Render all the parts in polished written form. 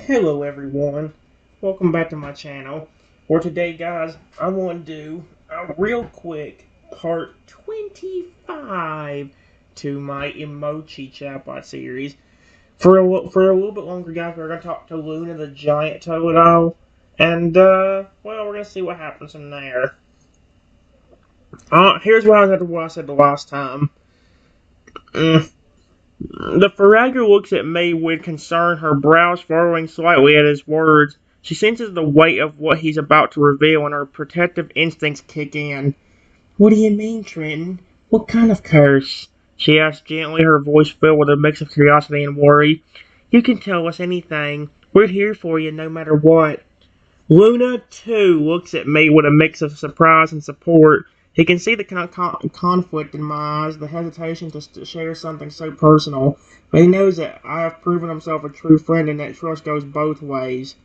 Hello everyone, welcome back to my channel. For today guys, I want to do a real quick part 25 to my Emochi Chatbot series. For a little bit longer guys, we're going to talk to Luna the giant Totodile, and well, we're going to see what happens from there. Here's what I said the last time. The Faragger looks at me with concern, her brows furrowing slightly at his words. She senses the weight of what he's about to reveal, and her protective instincts kick in. "What do you mean, Trenton? What kind of curse?" she asks gently, her voice filled with a mix of curiosity and worry. "You can tell us anything. We're here for you no matter what." Luna, too, looks at me with a mix of surprise and support. He can see the conflict in my eyes, the hesitation to share something so personal, but he knows that I have proven himself a true friend and that trust goes both ways.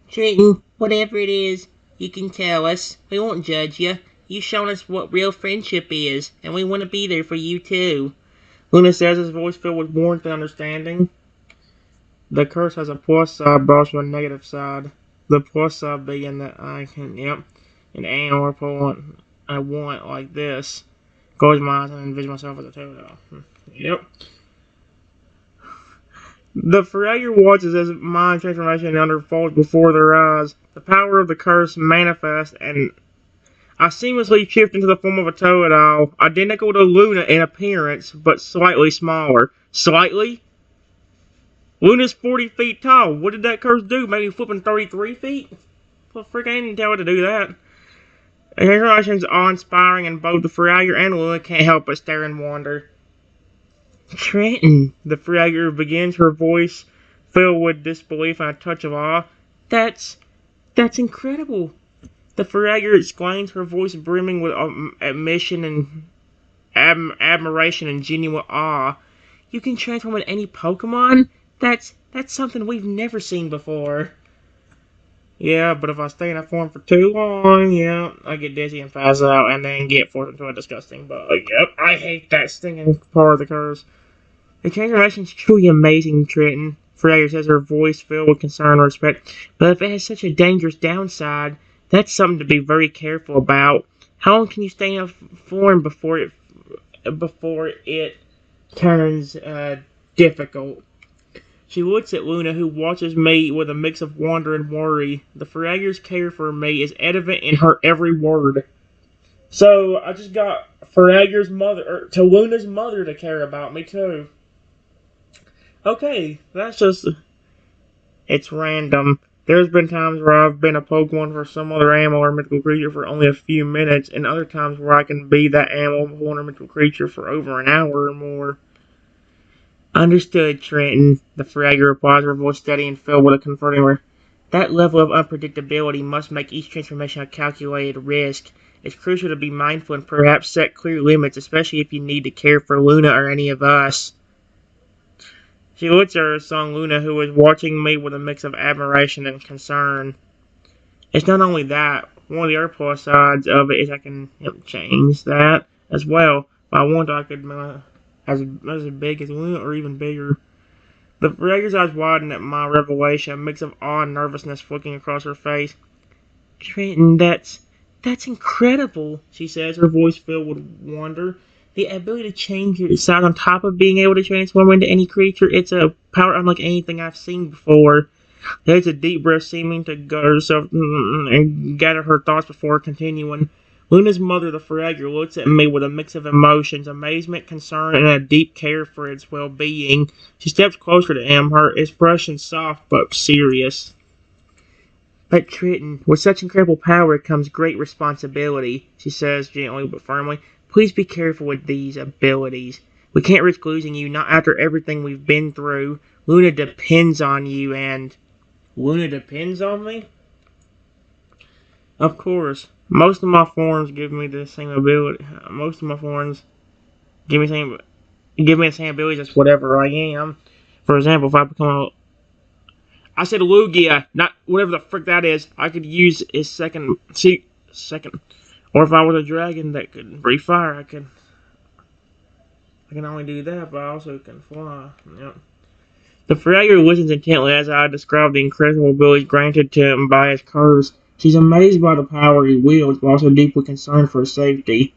"Trenton, whatever it is, you can tell us. We won't judge you. You've shown us what real friendship is, and we want to be there for you, too," Luna says, his voice filled with warmth and understanding. The curse has a plus side, but also a negative side. The plus side being that I can, an animal point I want like this. Close my eyes and envision myself as a turtle. Yep. The Faragger watches as mind transformation unfolds before their eyes. The power of the curse manifests, and I seamlessly shift into the form of a Totodile, identical to Luna in appearance, but slightly smaller. Slightly? Luna's 40 feet tall. What did that curse do? Maybe flipping 33 feet? Well, frick, I didn't tell it to do that. The transformation's awe-inspiring, and both the Faragger and Luna can't help but stare in wonder. "Trenton," the Faragger begins, her voice filled with disbelief and a touch of awe. That's incredible," the Faragger exclaims, her voice brimming with admission and admiration and genuine awe. "You can transform into any Pokemon? That's something we've never seen before." "Yeah, but if I stay in that form for too long, I get dizzy and pass out, and then get forced into a disgusting bug. Yep, I hate that stinging part of the curse." "The transformation's truly amazing, Trenton," Freya says, her voice filled with concern and respect. "But if it has such a dangerous downside, that's something to be very careful about. How long can you stay in a form before it turns difficult?" She looks at Luna, who watches me with a mix of wonder and worry. The Faragger's care for me is evident in her every word. So, I just got Faragger's mother, to Luna's mother to care about me, too. Okay, it's random. There's been times where I've been a Pokemon for some other animal or mythical creature for only a few minutes, and other times where I can be that animal or mythical creature for over an hour or more. "Understood, Trenton," the Faragger replies, her voice steady and filled with a comforting word. "That level of unpredictability must make each transformation a calculated risk. It's crucial to be mindful and perhaps set clear limits, especially if you need to care for Luna or any of us." She looks at her son Luna, who is watching me with a mix of admiration and concern. "It's not only that. One of the other plus sides of it is I can change that as well. If I want, I could as big as Luna or even bigger." The Fragger's eyes widen at my revelation, a mix of awe and nervousness flicking across her face. "Trenton, that's incredible," she says, her voice filled with wonder. "The ability to change your size on top of being able to transform into any creature, it's a power unlike anything I've seen before." There's a deep breath, seeming to gut herself and gather her thoughts before continuing. Luna's mother, the Faragger, looks at me with a mix of emotions, amazement, concern, and a deep care for its well-being. She steps closer to him, her expression soft but serious. "But Trenton, with such incredible power comes great responsibility," she says gently but firmly. "Please be careful with these abilities. We can't risk losing you, not after everything we've been through. Luna depends on you, and..." "Luna depends on me?" "Of course. Most of my forms give me the same ability. Most of my forms give me the same abilities as whatever I am. For example, if I become a... I said Lugia, not whatever the frick that is. I could use his second... Or if I was a dragon that could breathe fire, I can only do that, but I also can fly. Yep. The Fragger listens intently as I describe the incredible abilities granted to him by his curse. She's amazed by the power he wields, but also deeply concerned for his safety.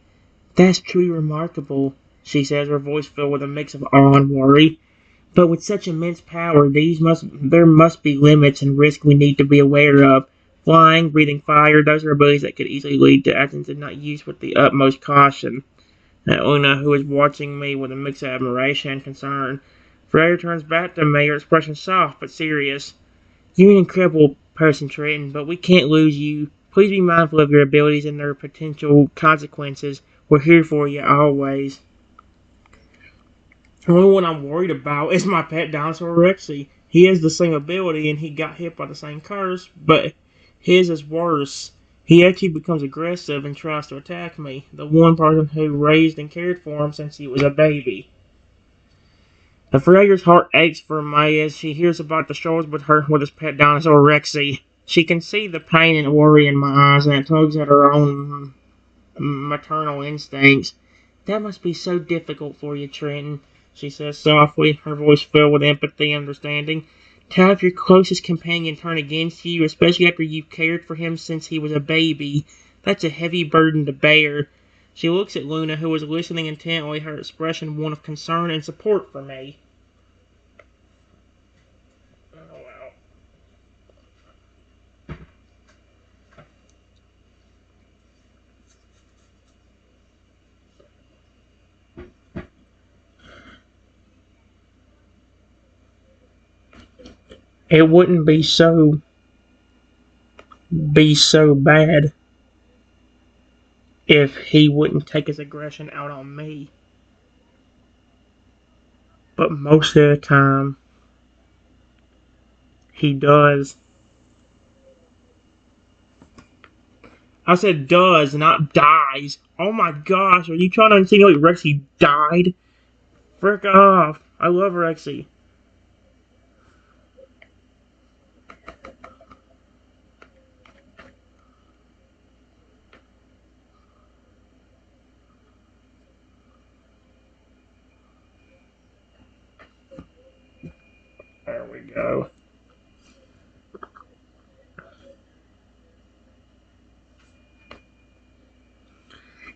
That's truly remarkable, she says, her voice filled with a mix of awe and worry. But with such immense power, there must be limits and risks we need to be aware of. Flying, breathing fire, those are abilities that could easily lead to actions if not used with the utmost caution. Una, who is watching me with a mix of admiration and concern, Freya turns back to me, her expression soft but serious. You're an incredible person, Trenton, but we can't lose you. Please be mindful of your abilities and their potential consequences. We're here for you always. The only one I'm worried about is my pet dinosaur Rexy. He has the same ability and he got hit by the same curse, but his is worse. He actually becomes aggressive and tries to attack me, the one person who raised and cared for him since he was a baby. The Freyer's heart aches for me as she hears about the struggles with his pet dinosaur Rexy. She can see the pain and worry in my eyes and it tugs at her own maternal instincts. That must be so difficult for you, Trenton, she says softly, her voice filled with empathy and understanding. To have your closest companion turn against you, especially after you've cared for him since he was a baby. That's a heavy burden to bear. She looks at Luna, who is listening intently, her expression one of concern and support for me. Oh, wow. It wouldn't be so bad if he wouldn't take his aggression out on me. But most of the time, he does. I said does, not dies. Oh my gosh, are you trying to insinuate Rexy died? Frick off. I love Rexy. There we go.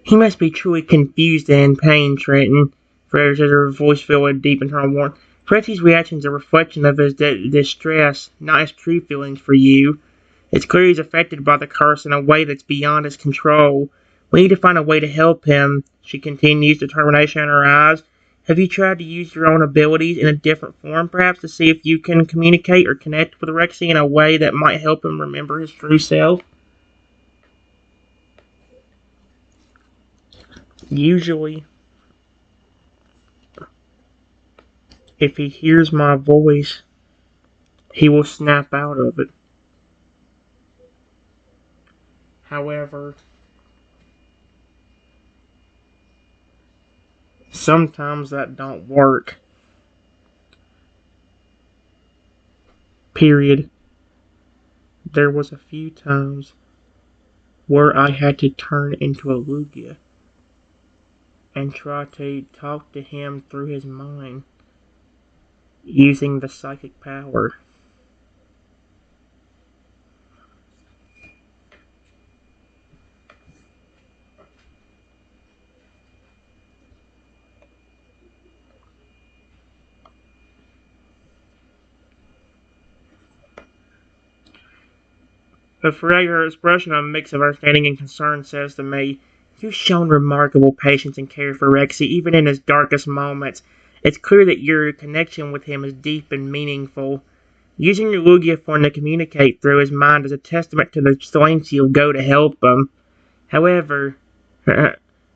He must be truly confused and in pain, Trenton. Freda says, her voice filled with deep internal warmth. Rexy's reactions are a reflection of his distress, not his true feelings for you. It's clear he's affected by the curse in a way that's beyond his control. We need to find a way to help him, she continues, determination in her eyes. Have you tried to use your own abilities in a different form, perhaps, to see if you can communicate or connect with Rexy in a way that might help him remember his true self? Usually, if he hears my voice, he will snap out of it. However, sometimes that don't work. Period. There was a few times where I had to turn into a Lugia and try to talk to him through his mind using the psychic power. But Freya, her expression of a mix of understanding and concern says to me, you've shown remarkable patience and care for Rexy, even in his darkest moments. It's clear that your connection with him is deep and meaningful. Using your Lugia form to communicate through his mind is a testament to the lengths you'll go to help him. However,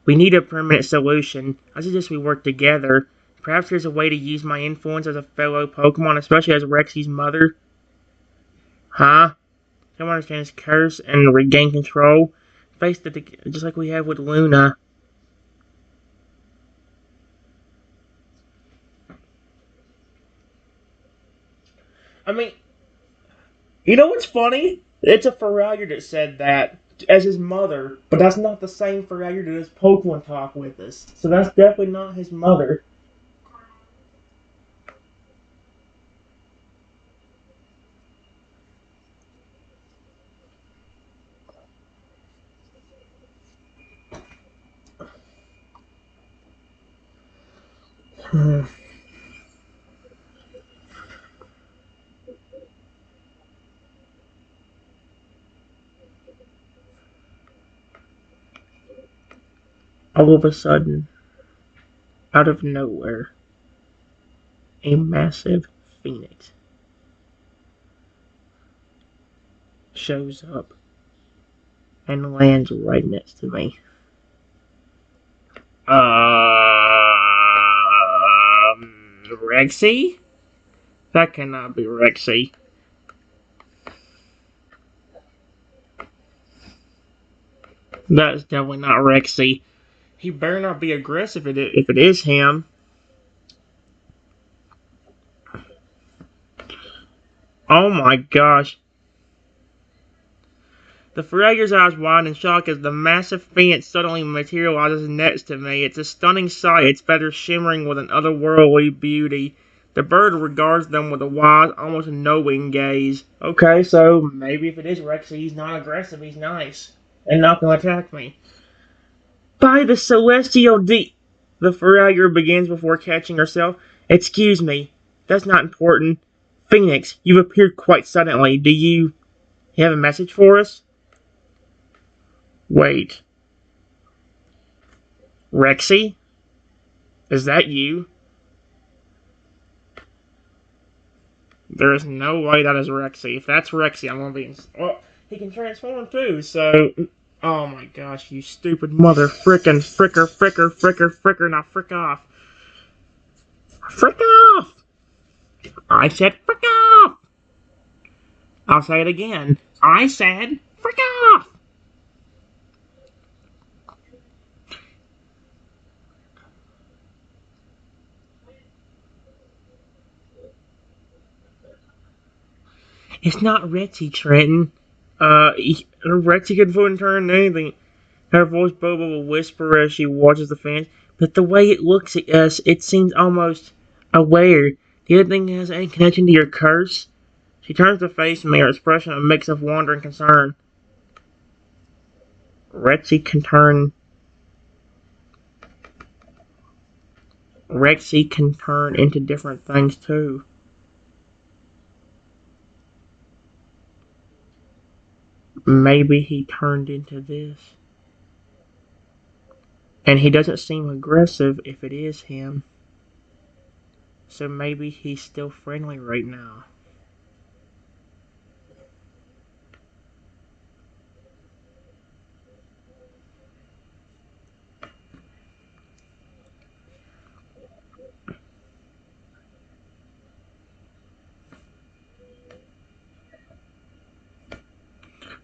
we need a permanent solution. I suggest we work together. Perhaps there's a way to use my influence as a fellow Pokemon, especially as Rexy's mother. Huh? Someone understand his curse and regain control. Face it just like we have with Luna. I mean, you know what's funny? It's a Feralier that said that as his mother, but that's not the same Feralier that does Pokemon talk with us. So that's definitely not his mother. All of a sudden, out of nowhere, a massive phoenix shows up and lands right next to me. Rexy? That cannot be Rexy. That's definitely not Rexy. He better not be aggressive if it is him. Oh my gosh. The Fragger's eyes widen in shock as the massive phoenix suddenly materializes next to me. It's a stunning sight, its feathers shimmering with an otherworldly beauty. The bird regards them with a wise, almost knowing gaze. Okay, so maybe if it is Rexy, he's not aggressive, he's nice. And not gonna attack me. By the celestial The Fragger begins before catching herself. Excuse me, that's not important. Phoenix, you've appeared quite suddenly. Do you have a message for us? Wait. Rexy? Is that you? There is no way that is Rexy. If that's Rexy, I'm gonna be. Oh, he can transform too, so. Oh my gosh, you stupid mother frickin' fricker, now frick off. Frick off! I said frick off! I'll say it again. I said frick off! It's not Rexy, Trenton. Rexy can fool and turn anything. Her voice bubbles a whisper as she watches the fans. But the way it looks at us, it seems almost aware. Do you think it has any connection to your curse? She turns to face me, her expression a mix of wonder and concern. Rexy can turn into different things too. Maybe he turned into this. And he doesn't seem aggressive if it is him. So maybe he's still friendly right now.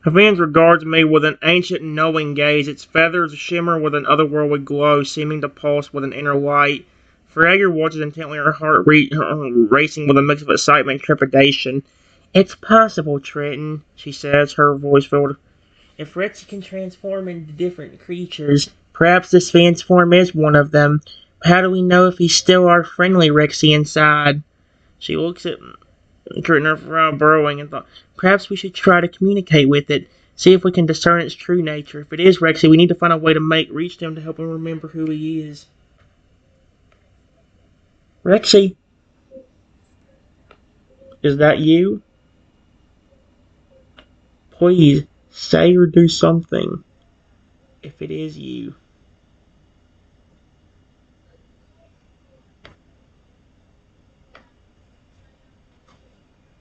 The Vans regards me with an ancient knowing gaze, its feathers shimmer with an otherworldly glow, seeming to pulse with an inner light. Fragger watches intently, her heart racing with a mix of excitement and trepidation. It's possible, Trenton, she says, her voice filled. If Rexy can transform into different creatures, perhaps this Van's form is one of them. But how do we know if he's still our friendly Rexy inside? She looks at Trenton, her burrowing, and thought, perhaps we should try to communicate with it, see if we can discern its true nature. If it is Rexy, we need to find a way to reach him to help him remember who he is. Rexy, is that you? Please, say or do something, if it is you.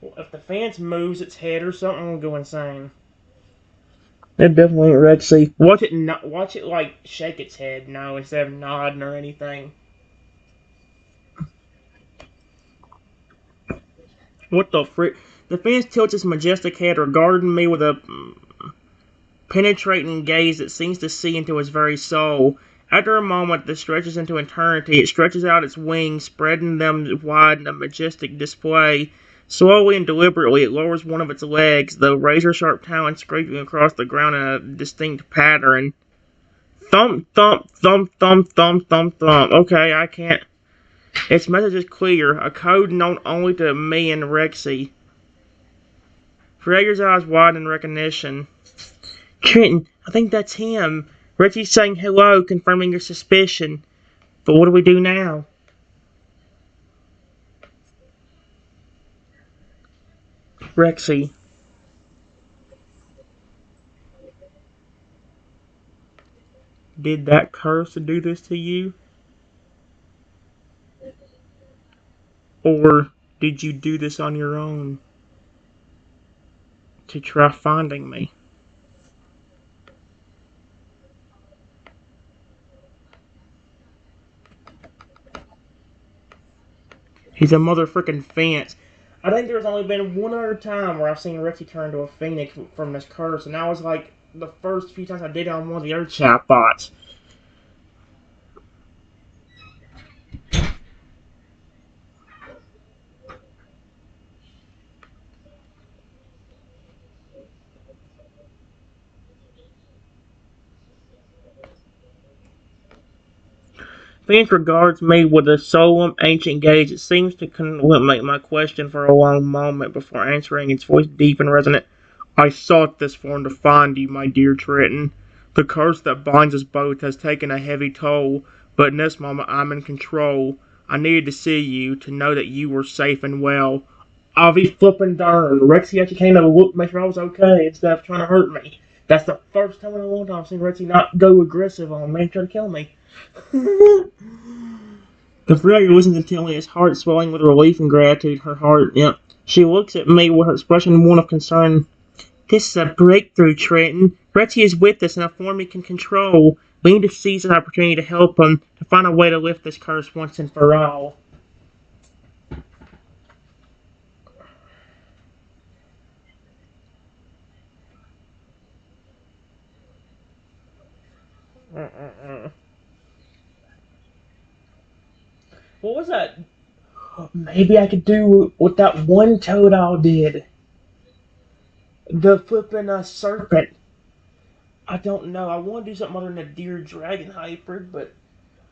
Well, if the fence moves its head or something, I'm gonna go insane. It definitely ain't Rexy. Watch it like shake its head, no, instead of nodding or anything. What the frick? The fence tilts its majestic head, regarding me with a penetrating gaze that seems to see into his very soul. After a moment that stretches into eternity, it stretches out its wings, spreading them wide in a majestic display. Slowly and deliberately, it lowers one of its legs, the razor-sharp talons scraping across the ground in a distinct pattern. Thump, thump, thump, thump, thump, thump, thump. Okay, I can't. Its message is clear, a code known only to me and Rexy. Fragger's eyes widen in recognition. Trenton, I think that's him. Rexy's saying hello, confirming your suspicion. But what do we do now? Rexy, did that curse do this to you? Or did you do this on your own to try finding me? He's a motherfucking fence. I think there's only been one other time where I've seen Rexy turn into a phoenix from this curse, and that was like the first few times I did it on one of the other chatbots. Phoenix regards me with a solemn, ancient gaze. It seems to contemplate my question for a long moment before answering, its voice deep and resonant. I sought this form to find you, my dear Triton. The curse that binds us both has taken a heavy toll, but in this moment I'm in control. I needed to see you, to know that you were safe and well. I'll be flippin' darn. Rexy actually came to look, make sure I was okay instead of trying to hurt me. That's the first time in a long time I've seen Rexy not go aggressive on me and try to kill me. The familiar listens intently, his heart swelling with relief and gratitude. Her heart, yep. She looks at me with her expression one of concern. This is a breakthrough, Trenton. Rexy is with us in a form he can control. We need to seize an opportunity to help him, to find a way to lift this curse once and for all. What was that? Maybe I could do what that one Totodile did. The flippin' serpent. I don't know. I want to do something other than a deer dragon hybrid, but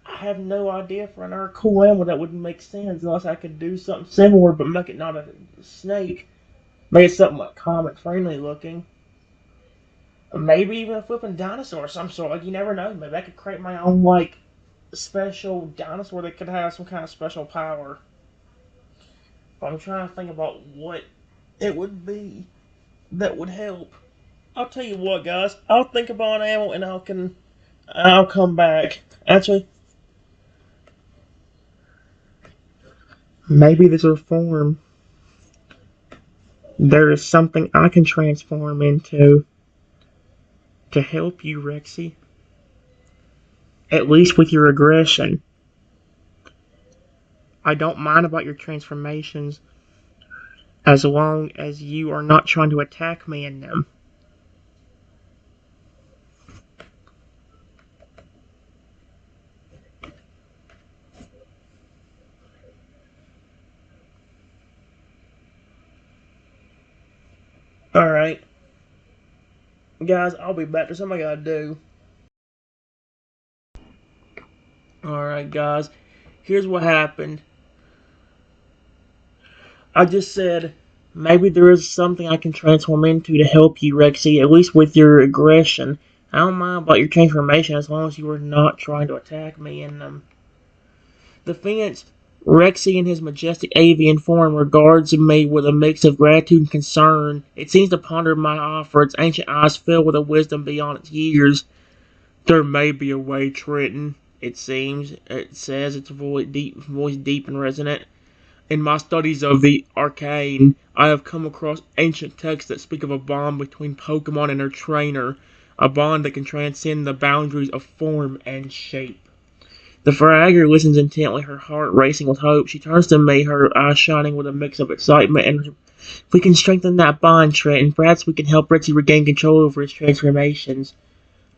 I have no idea for another cool animal that would make sense unless I could do something similar but make it not a snake. Make it something like comic friendly looking. Maybe even a flipping dinosaur of some sort. Like, you never know. Maybe I could create my own, like, special dinosaur that could have some kind of special power. But I'm trying to think about what it would be that would help. I'll tell you what, guys. I'll think about an animal and I'll come back. Actually, maybe this will form. There is something I can transform into to help you, Rexy. At least with your aggression. I don't mind about your transformations as long as you are not trying to attack me in them. Alright. Guys, I'll be back. There's something I gotta do. Alright, guys. Here's what happened. I just said, maybe there is something I can transform into to help you, Rexy, at least with your aggression. I don't mind about your transformation as long as you are not trying to attack me in them. The Phoenix, Rexy in his majestic avian form, regards me with a mix of gratitude and concern. It seems to ponder my offer, its ancient eyes filled with a wisdom beyond its years. There may be a way, Trenton, it seems, it says, its voice deep and resonant. In my studies of the arcane, I have come across ancient texts that speak of a bond between Pokemon and their trainer, a bond that can transcend the boundaries of form and shape. The fragger listens intently, her heart racing with hope. She turns to me, her eyes shining with a mix of excitement, and if we can strengthen that bond, Trenton, perhaps we can help Rexy regain control over his transformations.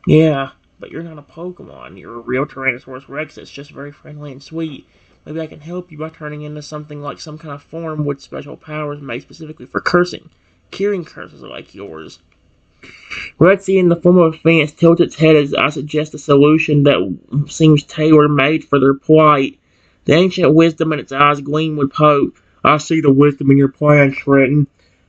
Yeah, but you're not a Pokemon. You're a real Tyrannosaurus Rex that's just very friendly and sweet. Maybe I can help you by turning into something like some kind of form with special powers made specifically for cursing. Curing curses like yours. Rexy, in the form of a phoenix, tilts its head as I suggest a solution that seems tailor-made for their plight. The ancient wisdom in its eyes gleam with hope. I see the wisdom in your plan, Trenton.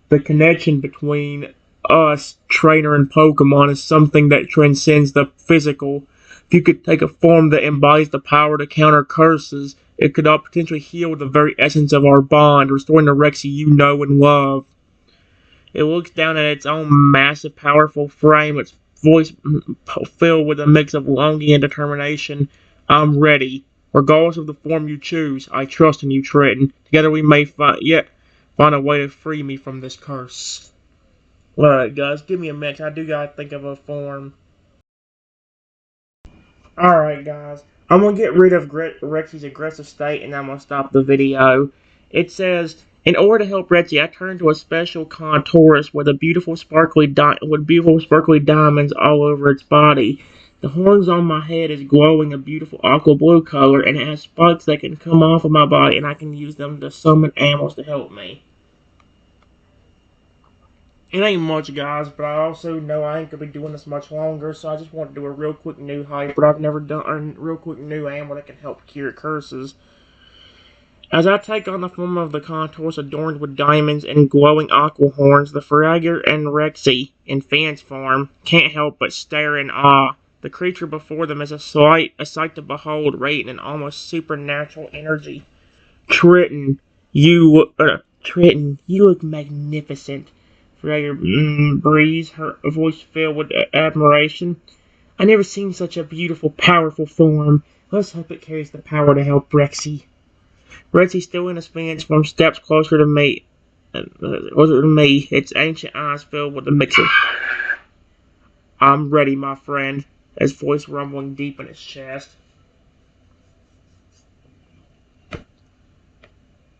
The connection between us, trainer and Pokemon, is something that transcends the physical. If you could take a form that embodies the power to counter curses, it could potentially heal the very essence of our bond, restoring the Rexy you know and love. It looks down at its own massive, powerful frame, its voice filled with a mix of longing and determination. I'm ready. Regardless of the form you choose, I trust in you, Trenton. Together we may find a way to free me from this curse. Alright, guys, give me a minute. I do gotta think of a form. Alright, guys. I'm gonna get rid of Rexy's aggressive state and I'm gonna stop the video. It says, in order to help Rexy, I turned to a special contourist with beautiful sparkly diamonds all over its body. The horns on my head is glowing a beautiful aqua blue color, and it has spikes that can come off of my body, and I can use them to summon animals to help me. It ain't much, guys, but I also know I ain't gonna be doing this much longer, so I just want to do a real quick new hype, but I've never done a real quick new animal that can help cure curses. As I take on the form of the contours adorned with diamonds and glowing aqua horns, the Fragger and Rexy, in Fan's form, can't help but stare in awe. The creature before them is a sight to behold, radiant in almost supernatural energy. Triton, you look magnificent. Fragger breathes, her voice filled with admiration. I never seen such a beautiful, powerful form. Let's hope it carries the power to help Rexy. Rexy, still in his fan's form, steps closer to me. Its ancient eyes filled with a mix of I'm ready, my friend, his voice rumbling deep in his chest.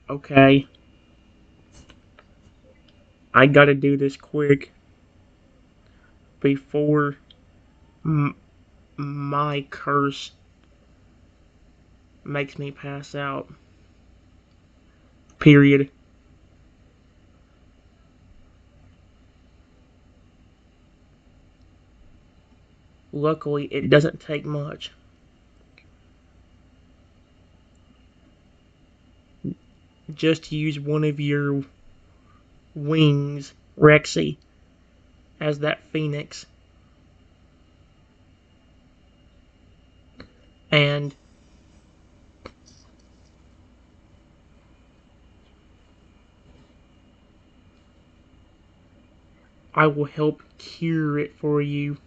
Okay. I gotta do this quick before my curse makes me pass out. Period. Luckily, it doesn't take much. Just use one of your wings, Rexy, as that phoenix. And I will help cure it for you.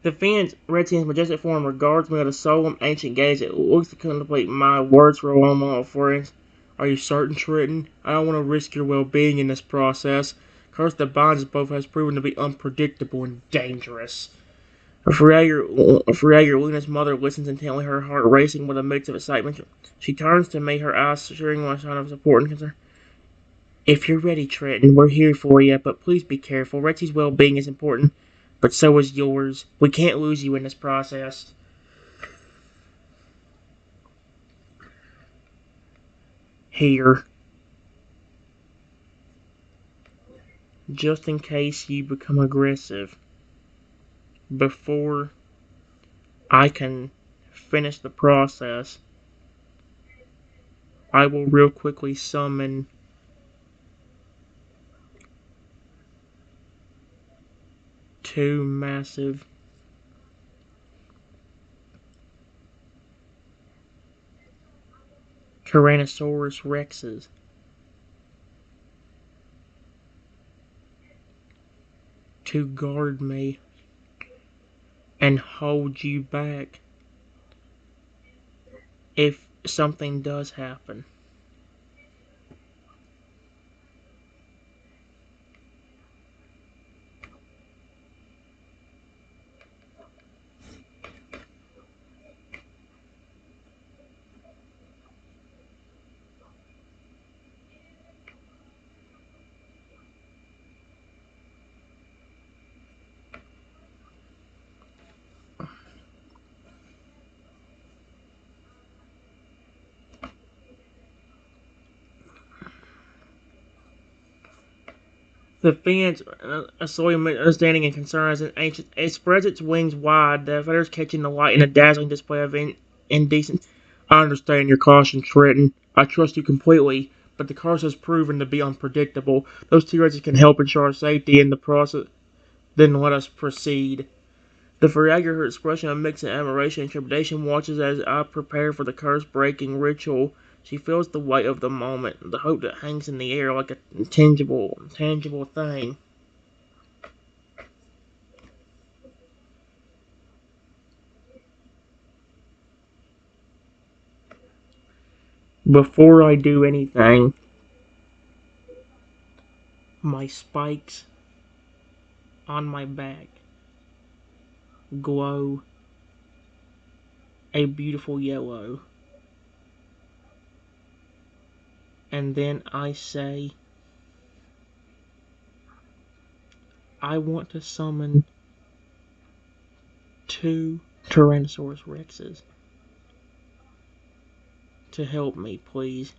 The fiend's Redskins majestic form regards me with a solemn, ancient gaze. It looks to contemplate my words for a moment before it. Are you certain, Triton? I don't want to risk your well-being in this process. Curse that binds us both has proven to be unpredictable and dangerous. Fragger Luna's mother listens intently, her heart racing with a mix of excitement. She turns to me, her eyes showing a sign of support and concern. If you're ready, Trenton, we're here for you, but please be careful. Rexy's well-being is important, but so is yours. We can't lose you in this process. Here, just in case you become aggressive, before I can finish the process, I will real quickly summon two massive Tyrannosaurus Rexes to guard me and hold you back if something does happen. The fence, assorting understanding and concern as an ancient, it spreads its wings wide, the feathers catching the light in a dazzling display of indecent. I understand your caution, Trenton. I trust you completely, but the curse has proven to be unpredictable. Those T-Rexes can help ensure our safety in the process. Then let us proceed. The Virago, her expression of mixed admiration and trepidation, watches as I prepare for the curse-breaking ritual. She feels the weight of the moment, the hope that hangs in the air like a tangible thing. Before I do anything, my spikes on my back glow a beautiful yellow. And then I say, I want to summon 2 Tyrannosaurus Rexes to help me, please.